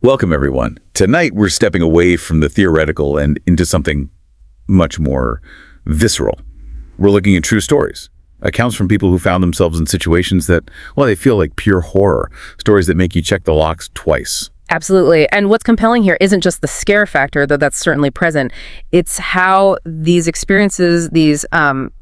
Welcome, everyone. Tonight, we're stepping away from the theoretical and into something much more visceral. We're looking at true stories, accounts from people who found themselves in situations that, well, they feel like pure horror, stories that make you check the locks twice. Absolutely. And what's compelling here isn't just the scare factor, though that's certainly present. It's how these experiences, these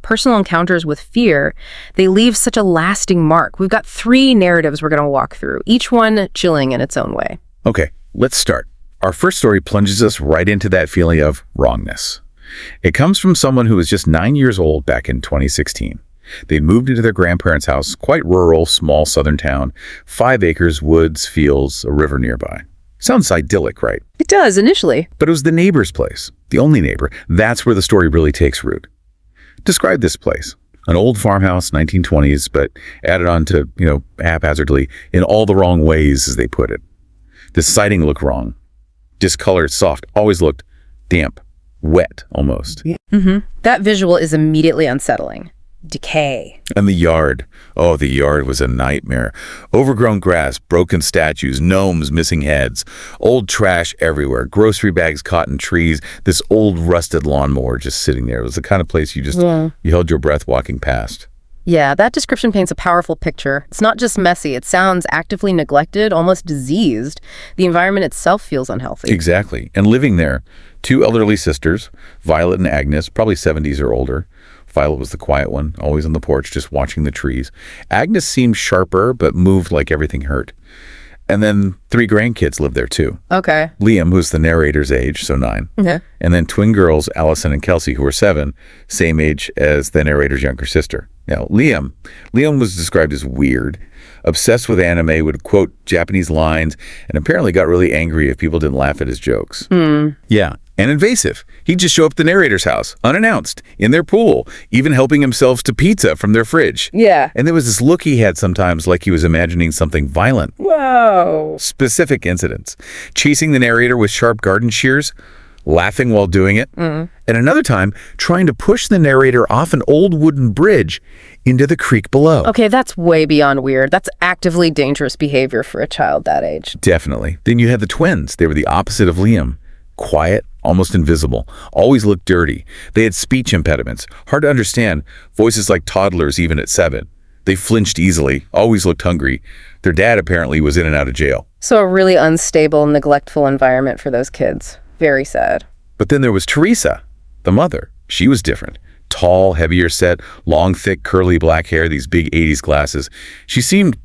personal encounters with fear, they leave such a lasting mark. We've got 3 narratives we're going to walk through, each one chilling in its own way. Okay, let's start. Our first story plunges us right into that feeling of wrongness. It comes from someone who was just 9 years old back in 2016. They'd moved into their grandparents' house, quite rural, small southern town, 5 acres, woods, fields, a river nearby. Sounds idyllic, right? It does, initially. But it was the neighbor's place, the only neighbor. That's where the story really takes root. Describe this place. An old farmhouse, 1920s, but added on to, haphazardly in all the wrong ways, as they put it. The siding looked wrong. Discolored, soft, always looked damp, wet almost. That visual is immediately unsettling. Decay. And the yard. Oh, the yard was a nightmare. Overgrown grass, broken statues, gnomes missing heads, old trash everywhere, grocery bags caught in trees, this old rusted lawnmower just sitting there. It was the kind of place you held your breath walking past. Yeah, that description paints a powerful picture. It's not just messy. It sounds actively neglected, almost diseased. The environment itself feels unhealthy. Exactly. And living there, 2 elderly sisters, Violet and Agnes, probably 70s or older. Violet was the quiet one, always on the porch, just watching the trees. Agnes seemed sharper, but moved like everything hurt. And then 3 grandkids lived there, too. Okay. Liam, who's the narrator's age, so 9. Yeah. And then twin girls, Allison and Kelsey, who were 7, same age as the narrator's younger sister. Now, Liam was described as weird, obsessed with anime, would quote Japanese lines, and apparently got really angry if people didn't laugh at his jokes. Yeah, and invasive. He'd just show up at the narrator's house, unannounced, in their pool, even helping himself to pizza from their fridge. Yeah. And there was this look he had sometimes like he was imagining something violent. Whoa. Specific incidents. Chasing the narrator with sharp garden shears, laughing while doing it, and another time trying to push the narrator off an old wooden bridge into the creek below. Okay, that's way beyond weird. That's actively dangerous behavior for a child that age. Definitely. Then you had the twins. They were the opposite of Liam. Quiet, almost invisible, always looked dirty. They had speech impediments, hard to understand, voices like toddlers even at 7. They flinched easily, always looked hungry. Their dad apparently was in and out of jail. So a really unstable, neglectful environment for those kids. Very sad. But then there was Teresa, the mother. She was different. Tall, heavier set, long, thick, curly black hair, these big 80s glasses. She seemed,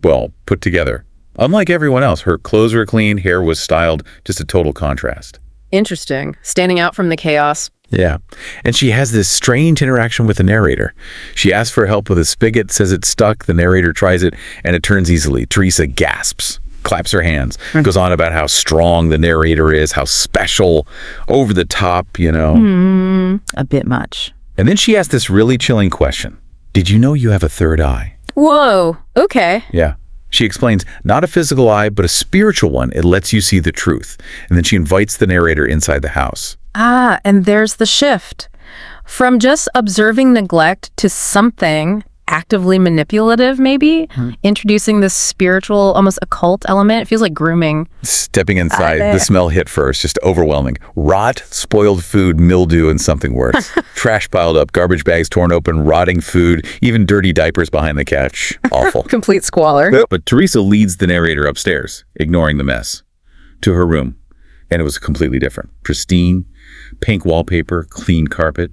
well, put together. Unlike everyone else, her clothes were clean, hair was styled, just a total contrast. Interesting. Standing out from the chaos. Yeah. And she has this strange interaction with the narrator. She asks for help with a spigot, says it's stuck, the narrator tries it, and it turns easily. Teresa gasps, claps her hands, goes on about how strong the narrator is, how special, over the top, A bit much. And then she asks this really chilling question. Did you know you have a third eye? Whoa. Okay. Yeah. She explains, not a physical eye, but a spiritual one. It lets you see the truth. And then she invites the narrator inside the house. Ah, and there's the shift. From just observing neglect to something actively manipulative, maybe, introducing this spiritual, almost occult element. It feels like grooming. Stepping inside, the smell hit first, just overwhelming. Rot, spoiled food, mildew, and something worse. Trash piled up, garbage bags torn open, rotting food, even dirty diapers behind the couch. Awful. Complete squalor. But Teresa leads the narrator upstairs, ignoring the mess, to her room. And it was completely different. Pristine, pink wallpaper, clean carpet,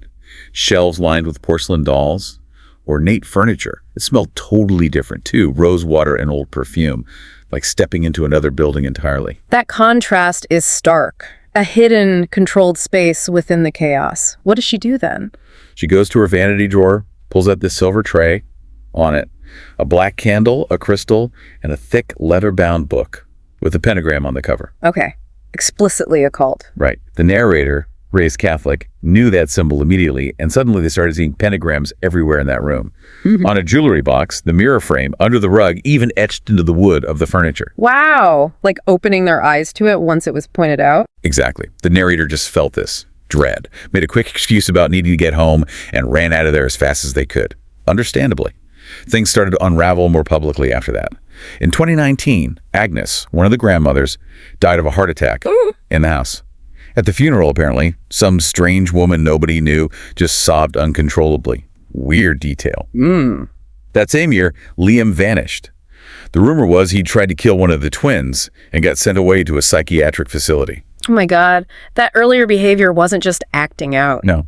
shelves lined with porcelain dolls. Ornate furniture. It smelled totally different, too. Rose water and old perfume, like stepping into another building entirely. That contrast is stark. A hidden, controlled space within the chaos. What does she do then? She goes to her vanity drawer, pulls out this silver tray. On it, a black candle, a crystal, and a thick leather-bound book with a pentagram on the cover. Okay. Explicitly occult. Right. The narrator, raised Catholic, knew that symbol immediately, and suddenly they started seeing pentagrams everywhere in that room. On a jewelry box, the mirror frame, under the rug, even etched into the wood of the furniture. Wow. Like opening their eyes to it once it was pointed out? Exactly. The narrator just felt this dread, made a quick excuse about needing to get home, and ran out of there as fast as they could. Understandably. Things started to unravel more publicly after that. In 2019, Agnes, one of the grandmothers, died of a heart attack in the house. At the funeral, apparently, some strange woman nobody knew just sobbed uncontrollably. Weird detail. That same year, Liam vanished. The rumor was he'd tried to kill one of the twins and got sent away to a psychiatric facility. Oh my God, that earlier behavior wasn't just acting out. No.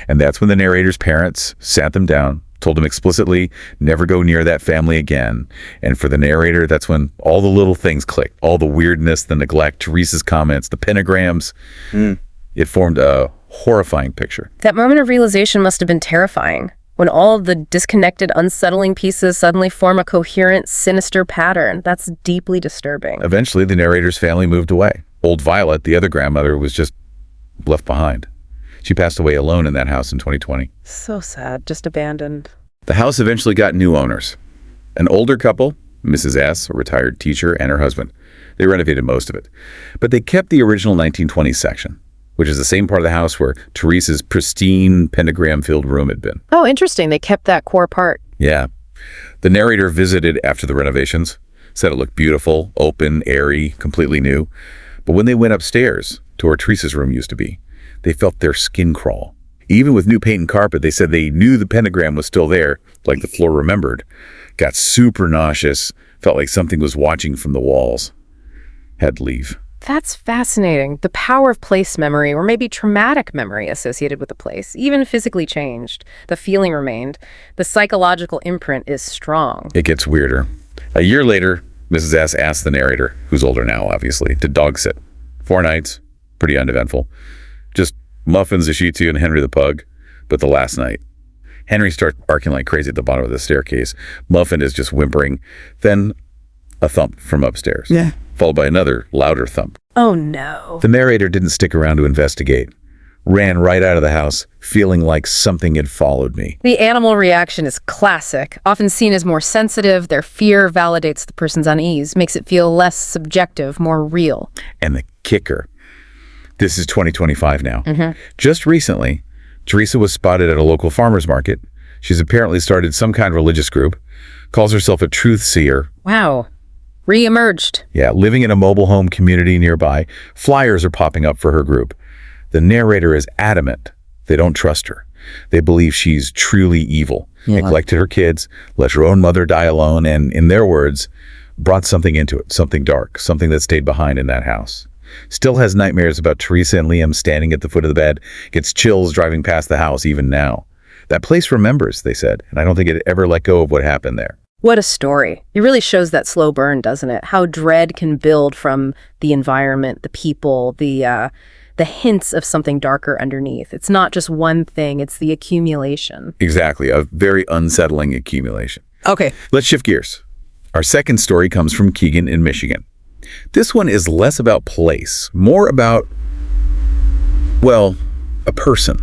And that's when the narrator's parents sat them down, told them explicitly, never go near that family again. And for the narrator, that's when all the little things clicked. All the weirdness, the neglect, Teresa's comments, the pentagrams. It formed a horrifying picture. That moment of realization must have been terrifying, when all of the disconnected, unsettling pieces suddenly form a coherent, sinister pattern. That's deeply disturbing. Eventually, the narrator's family moved away. Old Violet, the other grandmother, was just left behind. She passed away alone in that house in 2020. So sad, just abandoned. The house eventually got new owners. An older couple, Mrs. S., a retired teacher, and her husband. They renovated most of it. But they kept the original 1920s section, which is the same part of the house where Teresa's pristine, pentagram-filled room had been. Oh, interesting. They kept that core part. Yeah. The narrator visited after the renovations, said it looked beautiful, open, airy, completely new. But when they went upstairs to where Teresa's room used to be, they felt their skin crawl. Even with new paint and carpet, they said they knew the pentagram was still there, like the floor remembered. Got super nauseous, felt like something was watching from the walls. Had to leave. That's fascinating. The power of place memory, or maybe traumatic memory associated with the place, even physically changed. The feeling remained. The psychological imprint is strong. It gets weirder. A year later, Mrs. S. asked the narrator, who's older now, obviously, to dog sit. 4 nights, pretty uneventful. Just Muffins, a Shih Tzu, and Henry the pug. But the last night, Henry starts barking like crazy at the bottom of the staircase. Muffin is just whimpering. Then a thump from upstairs. Yeah. Followed by another, louder thump. Oh no. The narrator didn't stick around to investigate. Ran right out of the house, feeling like something had followed me. The animal reaction is classic, often seen as more sensitive. Their fear validates the person's unease, makes it feel less subjective, more real. And the kicker. This is 2025 now. Just recently, Teresa was spotted at a local farmer's market. She's apparently started some kind of religious group, calls herself a truth seer. Wow. Re-emerged. Yeah, living in a mobile home community nearby. Flyers are popping up for her group. The narrator is adamant they don't trust her. They believe she's truly evil, neglected her kids, let her own mother die alone, and, in their words, brought something into it, something dark, something that stayed behind in that house. Still has nightmares about Teresa and Liam standing at the foot of the bed, gets chills driving past the house even now. That place remembers, they said, and I don't think it ever let go of what happened there. What a story. It really shows that slow burn, doesn't it? How dread can build from the environment, the people, the hints of something darker underneath. It's not just one thing, it's the accumulation. Exactly, a very unsettling accumulation. Okay. Let's shift gears. Our second story comes from Keegan in Michigan. This one is less about place, more about, well, a person.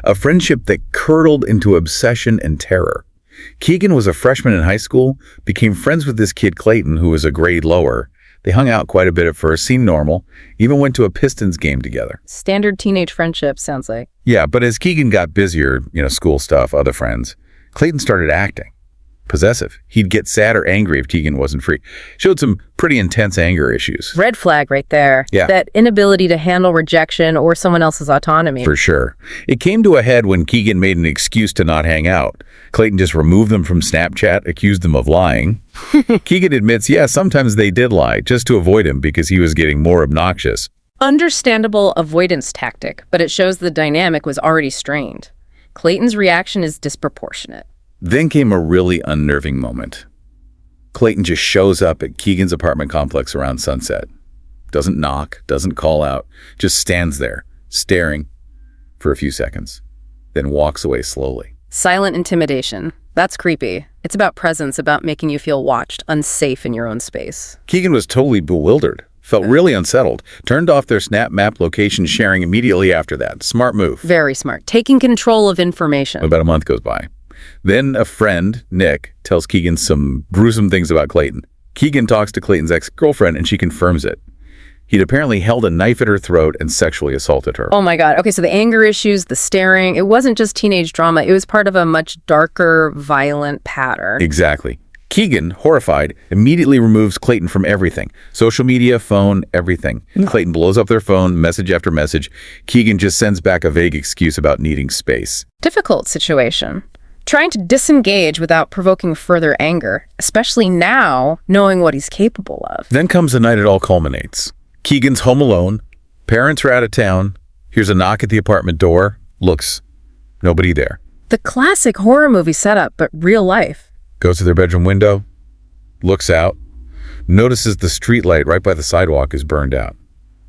A friendship that curdled into obsession and terror. Keegan was a freshman in high school, became friends with this kid Clayton, who was a grade lower. They hung out quite a bit at first, seemed normal, even went to a Pistons game together. Standard teenage friendship, sounds like. Yeah, but as Keegan got busier, school stuff, other friends, Clayton started acting. Possessive. He'd get sad or angry if Keegan wasn't free. Showed some pretty intense anger issues. Red flag right there. Yeah. That inability to handle rejection or someone else's autonomy. For sure. It came to a head when Keegan made an excuse to not hang out. Clayton just removed them from Snapchat, accused them of lying. Keegan admits, yeah, sometimes they did lie, just to avoid him because he was getting more obnoxious. Understandable avoidance tactic, but it shows the dynamic was already strained. Clayton's reaction is disproportionate. Then came a really unnerving moment. Clayton just shows up at Keegan's apartment complex around sunset. Doesn't knock, doesn't call out, just stands there, staring for a few seconds, then walks away slowly. Silent intimidation. That's creepy. It's about presence, about making you feel watched, unsafe in your own space. Keegan was totally bewildered, felt really unsettled, turned off their Snap Map location sharing immediately after that. Smart move. Very smart. Taking control of information. About a month goes by. Then a friend, Nick, tells Keegan some gruesome things about Clayton. Keegan talks to Clayton's ex-girlfriend and she confirms it. He'd apparently held a knife at her throat and sexually assaulted her. Oh my God. Okay, so the anger issues, the staring, it wasn't just teenage drama. It was part of a much darker, violent pattern. Exactly. Keegan, horrified, immediately removes Clayton from everything. Social media, phone, everything. Clayton blows up their phone, message after message. Keegan just sends back a vague excuse about needing space. Difficult situation. Trying to disengage without provoking further anger, especially now, knowing what he's capable of. Then comes the night it all culminates. Keegan's home alone. Parents are out of town. Here's a knock at the apartment door. Looks. Nobody there. The classic horror movie setup, but real life. Goes to their bedroom window. Looks out. Notices the street light right by the sidewalk is burned out.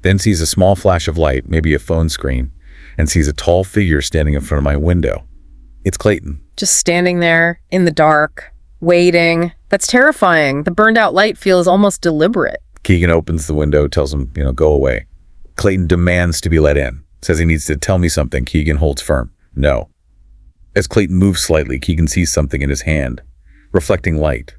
Then sees a small flash of light, maybe a phone screen, and sees a tall figure standing in front of my window. It's Clayton. Just standing there in the dark, waiting. That's terrifying. The burned out light feels almost deliberate. Keegan opens the window, tells him, go away. Clayton demands to be let in. Says he needs to tell me something. Keegan holds firm. No. As Clayton moves slightly, Keegan sees something in his hand. Reflecting light.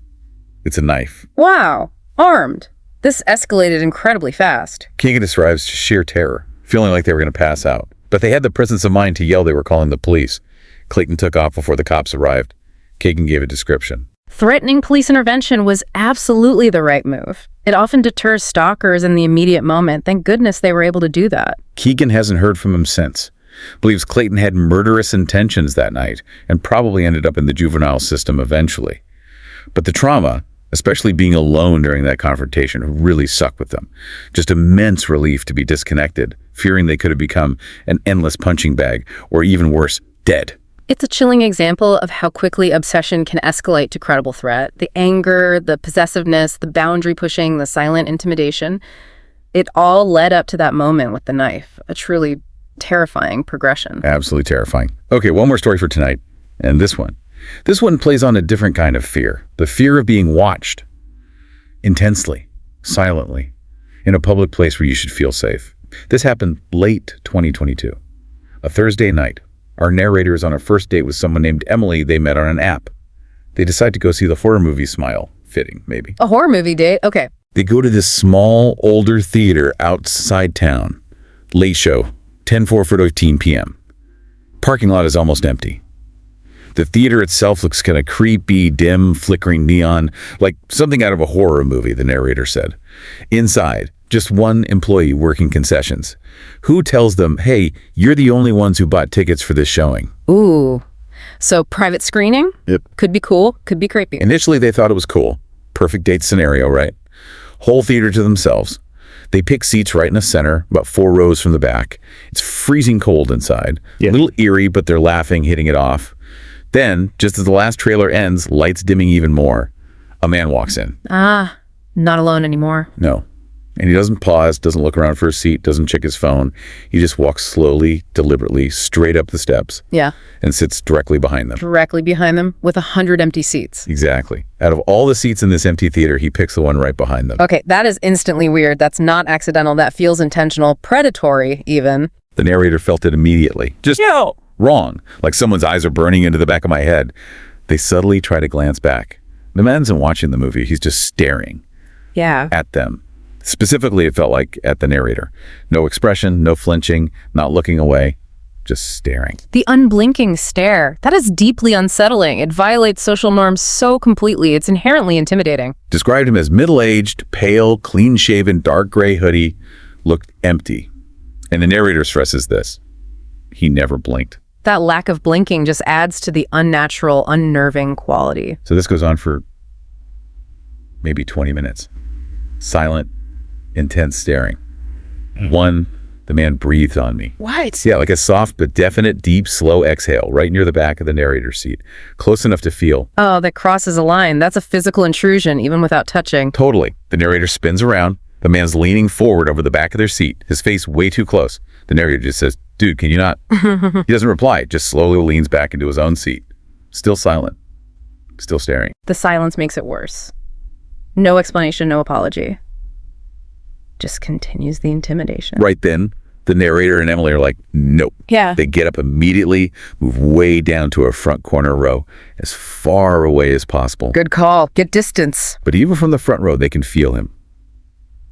It's a knife. Wow. Armed. This escalated incredibly fast. Keegan describes sheer terror, feeling like they were going to pass out. But they had the presence of mind to yell they were calling the police. Clayton took off before the cops arrived. Keegan gave a description. Threatening police intervention was absolutely the right move. It often deters stalkers in the immediate moment. Thank goodness they were able to do that. Keegan hasn't heard from him since. Believes Clayton had murderous intentions that night and probably ended up in the juvenile system eventually. But the trauma, especially being alone during that confrontation, really sucked with them. Just immense relief to be disconnected, fearing they could have become an endless punching bag, or even worse, dead. It's a chilling example of how quickly obsession can escalate to credible threat. The anger, the possessiveness, the boundary pushing, the silent intimidation. It all led up to that moment with the knife. A truly terrifying progression. Absolutely terrifying. Okay, one more story for tonight. And this one. This one plays on a different kind of fear. The fear of being watched. Intensely. Silently. In a public place where you should feel safe. This happened late 2022. A Thursday night. Our narrator is on a first date with someone named Emily they met on an app. They decide to go see the horror movie Smile. Fitting, maybe. A horror movie date? Okay. They go to this small, older theater outside town. Late show, 10:15 p.m. Parking lot is almost empty. The theater itself looks kind of creepy, dim, flickering neon, like something out of a horror movie, the narrator said. Inside, just one employee working concessions. Who tells them, hey, you're the only ones who bought tickets for this showing? Ooh. So private screening? Yep. Could be cool, could be creepy. Initially, they thought it was cool. Perfect date scenario, right? Whole theater to themselves. They pick seats right in the center, about 4 rows from the back. It's freezing cold inside. A little eerie, but they're laughing, hitting it off. Then, just as the last trailer ends, lights dimming even more, a man walks in. Ah, not alone anymore. No. And he doesn't pause, doesn't look around for a seat, doesn't check his phone. He just walks slowly, deliberately, straight up the steps. Yeah. And sits directly behind them. Directly behind them with 100 empty seats. Exactly. Out of all the seats in this empty theater, he picks the one right behind them. Okay, that is instantly weird. That's not accidental. That feels intentional. Predatory, even. The narrator felt it immediately. Just wrong. Like someone's eyes are burning into the back of my head. They subtly try to glance back. The man isn't watching the movie. He's just staring at them. Specifically, it felt like at the narrator. No expression, no flinching, not looking away, just staring. The unblinking stare. That is deeply unsettling. It violates social norms so completely. It's inherently intimidating. Described him as middle-aged, pale, clean-shaven, dark gray hoodie, looked empty. And the narrator stresses this. He never blinked. That lack of blinking just adds to the unnatural, unnerving quality. So this goes on for maybe 20 minutes. Silent, intense staring. The man breathed on me. What? Yeah, like a soft but definite, deep, slow exhale right near the back of the narrator's seat. Close enough to feel. Oh, that crosses a line. That's a physical intrusion, even without touching. Totally. The narrator spins around. The man's leaning forward over the back of their seat, his face way too close. The narrator just says, dude, can you not? He doesn't reply, just slowly leans back into his own seat. Still silent. Still staring. The silence makes it worse. No explanation, no apology. Just continues the intimidation. Right then, the narrator and Emily are like, nope. Yeah. They get up immediately, move way down to a front corner row, as far away as possible. Good call. Get distance. But even from the front row, they can feel him.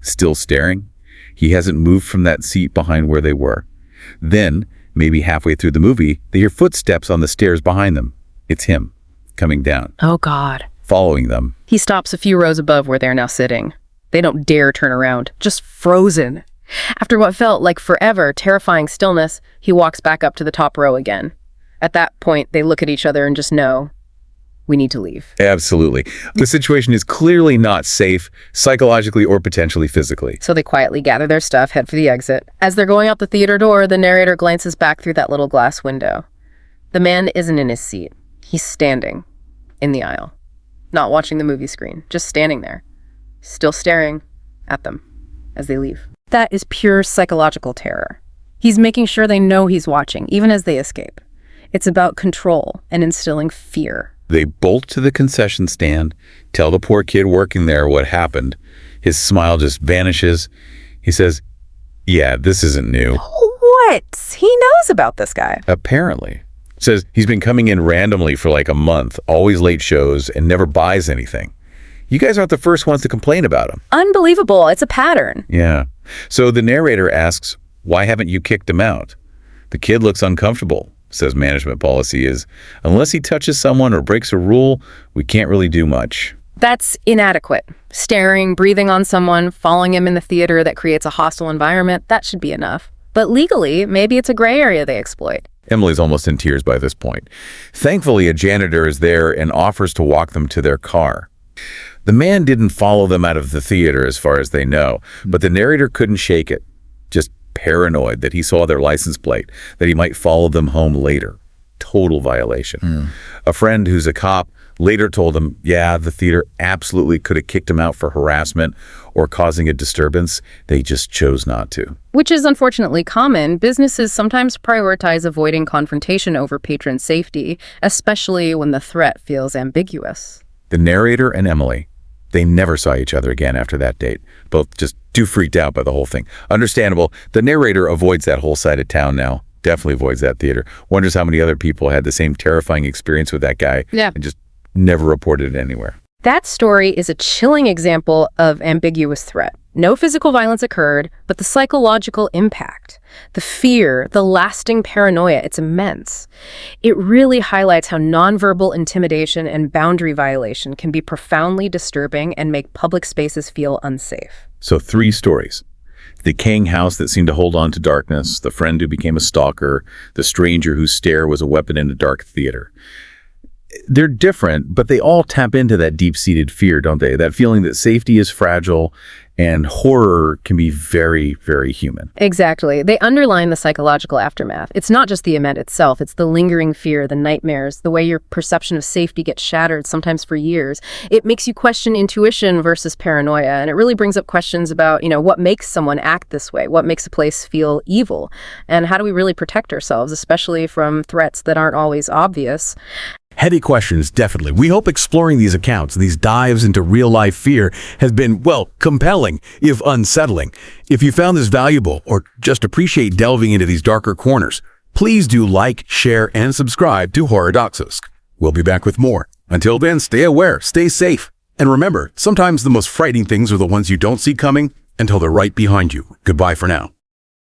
Still staring. He hasn't moved from that seat behind where they were. Then, maybe halfway through the movie, they hear footsteps on the stairs behind them. It's him, coming down, Oh, God. following them. He stops a few rows above where they're now sitting. They don't dare turn around, just frozen. After what felt like forever, terrifying stillness, he walks back up to the top row again. At that point, they look at each other and just know, we need to leave. Absolutely. The situation is clearly not safe, psychologically or potentially physically. So they quietly gather their stuff, head for the exit. As they're going out the theater door, the narrator glances back through that little glass window. The man isn't in his seat. He's standing in the aisle, not watching the movie screen, just standing there, still staring at them as they leave. That is pure psychological terror. He's making sure they know he's watching, even as they escape. It's about control and instilling fear. They bolt to the concession stand, tell the poor kid working there what happened. His smile just vanishes. He says, yeah, this isn't new. What? He knows about this guy. Apparently. Says he's been coming in randomly for like a month, always late shows, and never buys anything. You guys aren't the first ones to complain about him. Unbelievable. It's a pattern. Yeah. So the narrator asks, why haven't you kicked him out? The kid looks uncomfortable. Says management policy is, unless he touches someone or breaks a rule, we can't really do much. That's inadequate. Staring, breathing on someone, following him in the theater that creates a hostile environment, that should be enough. But legally, maybe it's a gray area they exploit. Emily's almost in tears by this point. Thankfully, a janitor is there and offers to walk them to their car. The man didn't follow them out of the theater as far as they know, but the narrator couldn't shake it. Just paranoid that he saw their license plate, that he might follow them home later. Total violation. A friend who's a cop later told him, yeah, the theater absolutely could have kicked him out for harassment or causing a disturbance. They just chose not to. Which is unfortunately common. Businesses sometimes prioritize avoiding confrontation over patron safety, especially when the threat feels ambiguous. The narrator and Emily, they never saw each other again after that date. Both just too freaked out by the whole thing. Understandable. The narrator avoids that whole side of town now. Definitely avoids that theater. Wonders how many other people had the same terrifying experience with that guy. Yeah. And just never reported it anywhere. That story is a chilling example of ambiguous threat. No physical violence occurred, but the psychological impact, the fear, the lasting paranoia, it's immense. It really highlights how nonverbal intimidation and boundary violation can be profoundly disturbing and make public spaces feel unsafe. So 3 stories. The decaying house that seemed to hold on to darkness, the friend who became a stalker, the stranger whose stare was a weapon in a dark theater. They're different, but they all tap into that deep-seated fear, don't they? That feeling that safety is fragile and horror can be very, very human. Exactly. They underline the psychological aftermath. It's not just the event itself. It's the lingering fear, the nightmares, the way your perception of safety gets shattered, sometimes for years. It makes you question intuition versus paranoia, and it really brings up questions about, what makes someone act this way? What makes a place feel evil? And how do we really protect ourselves, especially from threats that aren't always obvious? Heady questions, definitely. We hope exploring these accounts, these dives into real-life fear, has been, compelling, if unsettling. If you found this valuable or just appreciate delving into these darker corners, please do like, share, and subscribe to Horrordoxos. We'll be back with more. Until then, stay aware, stay safe, and remember, sometimes the most frightening things are the ones you don't see coming until they're right behind you. Goodbye for now.